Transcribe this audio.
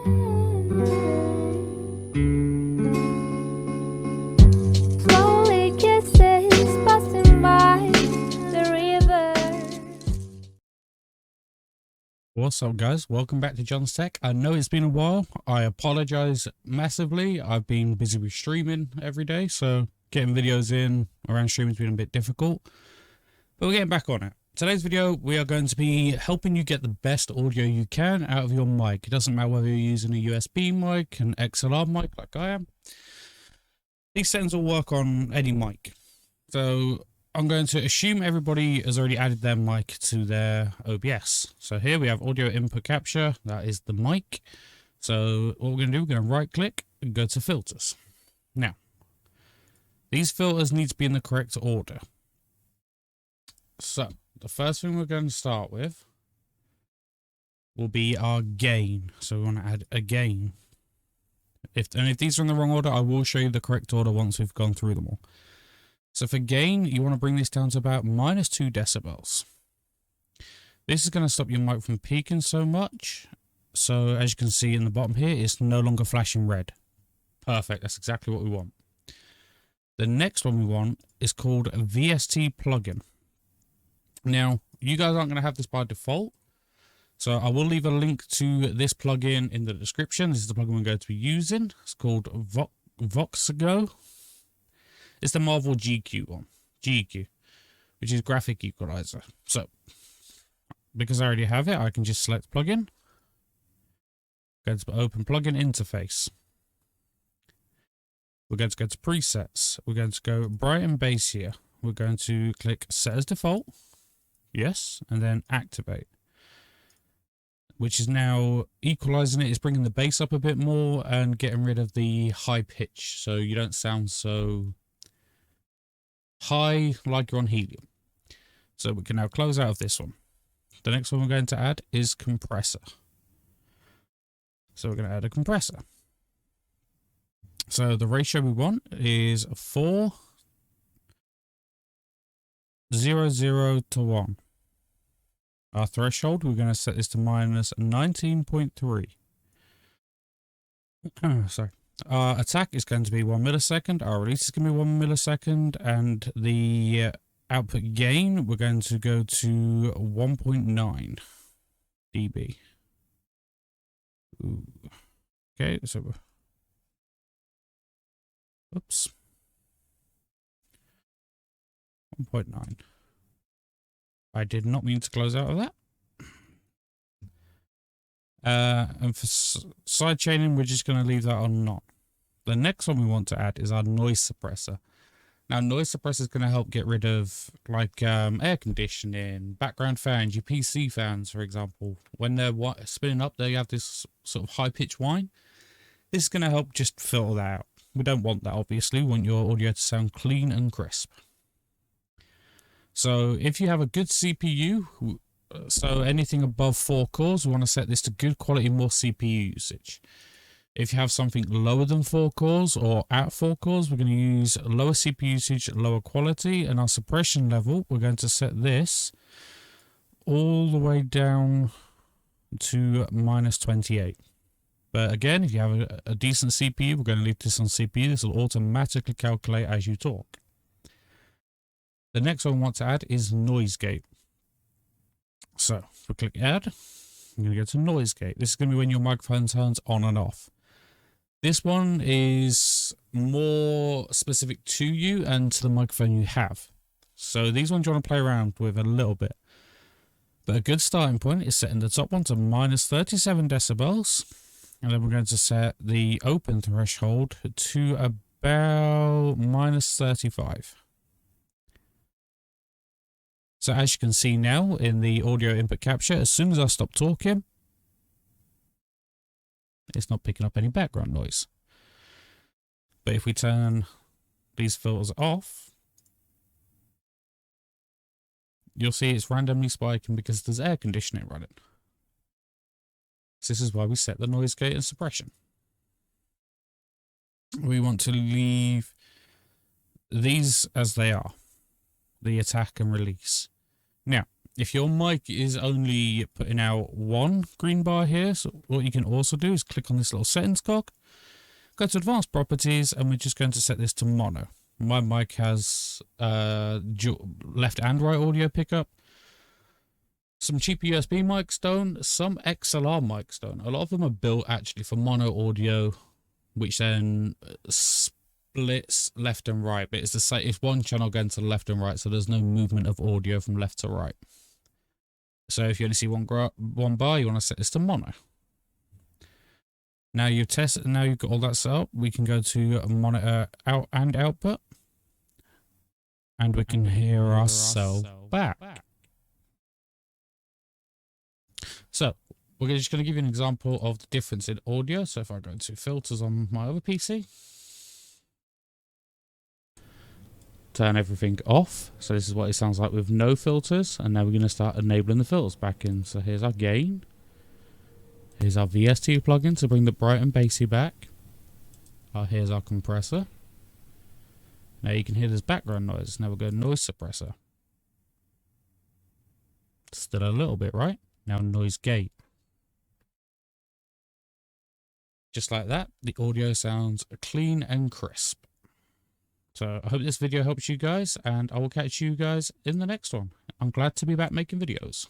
Slowly kisses passing by the river. What's up, guys? Welcome back to John's Tech. I know it's been a while. I apologize massively. I've been busy with streaming every day, so getting videos in around streaming has been a bit difficult, but we're getting back on it. Today's video, we are going to be helping you get the best audio you can out of your mic. It doesn't matter whether you're using a USB mic, an XLR mic like I am. These settings will work on any mic. So I'm going to assume everybody has already added their mic to their OBS. So here we have audio input capture. That is the mic. So what we're going to do, we're going to right click and go to filters. Now, these filters need to be in the correct order. So the first thing we're going to start with will be our gain. So we want to add a gain. If these are in the wrong order, I will show you the correct order once we've gone through them all. So for gain, you want to bring this down to about -2 decibels. This is going to stop your mic from peaking so much. So as you can see in the bottom here, it's no longer flashing red. Perfect. That's exactly what we want. The next one we want is called a VST plugin. Now, you guys aren't going to have this by default. So I will leave a link to this plugin in the description. This is the plugin we're going to be using. It's called Voxago. It's the Marvel GQ one, GQ, which is graphic equalizer. So, because I already have it, I can just select plugin. Go to open plugin interface. We're going to go to presets. We're going to go bright and bass here. We're going to click set as default. Yes, and then activate, which is now equalizing it. It's bringing the bass up a bit more and getting rid of the high pitch, so you don't sound so high like you're on helium. So we can now close out of this one. The next one we're going to add is compressor. So we're going to add a compressor. So the ratio we want is 4:0:0:1. Our threshold, we're going to set this to -19.3. Sorry. Our attack is going to be 1 millisecond. Our release is going to be 1 millisecond. And the output gain, we're going to go to 1.9 dB. Ooh. Okay, so... Oops. 1.9. I did not mean to close out of that. And for side chaining, we're just going to leave that on not. The next one we want to add is our noise suppressor. Now, noise suppressor is going to help get rid of like air conditioning, background fans, your PC fans, for example. When they're spinning up, they have this sort of high pitched whine. This is going to help just filter that out. We don't want that, obviously. We want your audio to sound clean and crisp. So if you have a good CPU, so anything above 4 cores, we want to set this to good quality, more CPU usage. If you have something lower than 4 cores or at 4 cores, we're going to use lower CPU usage, lower quality, and our suppression level, we're going to set this all the way down to -28. But again, if you have a decent CPU, we're going to leave this on CPU. This will automatically calculate as you talk. The next one we want to add is noise gate. So if we click add, I'm going to go to noise gate. This is going to be when your microphone turns on and off. This one is more specific to you and to the microphone you have. So these ones you want to play around with a little bit. But a good starting point is setting the top one to -37 decibels. And then we're going to set the open threshold to about -35. So as you can see now in the audio input capture, as soon as I stop talking, it's not picking up any background noise. But if we turn these filters off, you'll see it's randomly spiking because there's air conditioning running. So this is why we set the noise gate and suppression. We want to leave these as they are, the attack and release. Now, If your mic is only putting out one green bar here, so what you can also do is click on this little settings cog, go to advanced properties, and we're just going to set this to mono. My mic has left and right audio pickup. Some cheaper USB mics don't, some XLR mics don't. A lot of them are built actually for mono audio, which then splits left and right, but it's the same. It's one channel going to the left and right, so there's no movement of audio from left to right. So if you only see one bar, you want to set this to mono. Now you've tested. Now you've got all that set up. We can go to monitor out and output, and we can hear ourselves back. So we're just going to give you an example of the difference in audio. So if I go to filters on my other PC, turn everything off. So this is what it sounds like with no filters. And now we're going to start enabling the filters back in. So here's our gain. Here's our VST plugin to bring the bright and bassy back. Here's our compressor. Now you can hear this background noise. Now we'll go noise suppressor. Still a little bit, right? Now noise gate. Just like that, the audio sounds clean and crisp. So I hope this video helps you guys, and I will catch you guys in the next one. I'm glad to be back making videos.